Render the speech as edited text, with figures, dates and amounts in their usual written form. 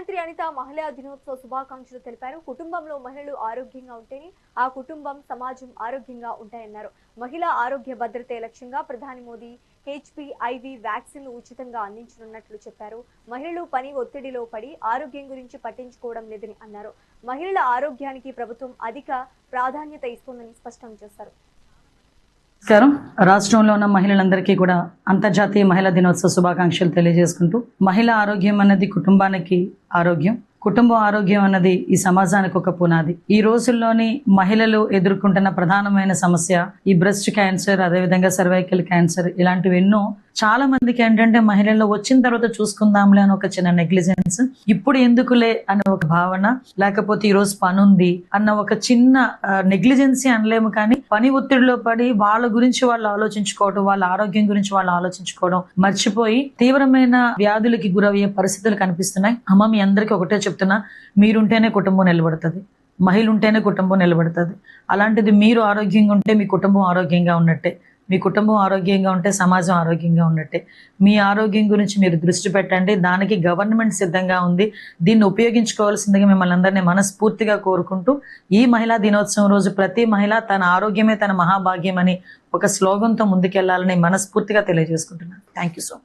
మంత్రి అనిత మహిళా దినోత్సవ శుభాకాంక్షలు తెలిపారు. కుటుంబంలో మహిళలు ఆరోగ్యంగా ఉంటేనే ఆ కుటుంబం, సమాజం ఆరోగ్యంగా ఉంటాయన్నారు. మహిళా ఆరోగ్య భద్రతే లక్ష్యంగా ప్రధాని మోదీ హెచ్పిఐవి వ్యాక్సిన్ ఉచితంగా అందించనున్నట్లు చెప్పారు. మహిళలు పని ఒత్తిడిలో పడి ఆరోగ్యం గురించి పట్టించుకోవడం లేదని అన్నారు. మహిళల ఆరోగ్యానికి ప్రభుత్వం అధిక ప్రాధాన్యత ఇస్తోందని స్పష్టం చేశారు. నమస్కారం. రాష్ట్రంలో ఉన్న మహిళలందరికీ కూడా అంతర్జాతీయ మహిళా దినోత్సవ శుభాకాంక్షలు తెలియజేసుకుంటూ, మహిళా ఆరోగ్యం అన్నది కుటుంబానికి ఆరోగ్యం, కుటుంబం ఆరోగ్యం అన్నది ఈ సమాజానికి ఒక పునాది. ఈ రోజుల్లోని మహిళలు ఎదుర్కొంటున్న ప్రధానమైన సమస్య ఈ బ్రెస్ట్ క్యాన్సర్, అదేవిధంగా సర్వైకల్ క్యాన్సర్, ఇలాంటివి ఎన్నో. చాలా మందికి ఏంటంటే మహిళల్లో వచ్చిన తర్వాత చూసుకుందాంలే అని ఒక చిన్న నెగ్లిజెన్స్, ఇప్పుడు ఎందుకులే అనే ఒక భావన, లేకపోతే ఈ రోజు పని ఉంది అన్న ఒక చిన్న నెగ్లిజెన్సీ అనలేము, కానీ పని ఒత్తిడిలో పడి వాళ్ళ గురించి వాళ్ళు ఆలోచించుకోవడం, వాళ్ళ ఆరోగ్యం గురించి వాళ్ళు ఆలోచించుకోవడం మర్చిపోయి తీవ్రమైన వ్యాధులకి గురయ్యే పరిస్థితులు కనిపిస్తున్నాయి. అమ్మ, మీ అందరికీ ఒకటే చెప్తున్నా, మీరుంటేనే కుటుంబం నిలబడుతుంది, మహిళ ఉంటేనే కుటుంబం నిలబడుతుంది. అలాంటిది మీరు ఆరోగ్యంగా ఉంటే మీ కుటుంబం ఆరోగ్యంగా ఉన్నట్టే, మీ కుటుంబం ఆరోగ్యంగా ఉంటే సమాజం ఆరోగ్యంగా ఉన్నట్టే. మీ ఆరోగ్యం గురించి మీరు దృష్టి పెట్టండి. దానికి గవర్నమెంట్ సిద్ధంగా ఉంది. దీన్ని ఉపయోగించుకోవాల్సిందిగా మిమ్మల్ని అందరినీ మనస్ఫూర్తిగా కోరుకుంటూ, ఈ మహిళా దినోత్సవం రోజు ప్రతి మహిళ తన ఆరోగ్యమే తన మహాభాగ్యం అని ఒక స్లోగన్తో ముందుకెళ్లాలని మనస్ఫూర్తిగా తెలియజేసుకుంటున్నాను. Thank you so much.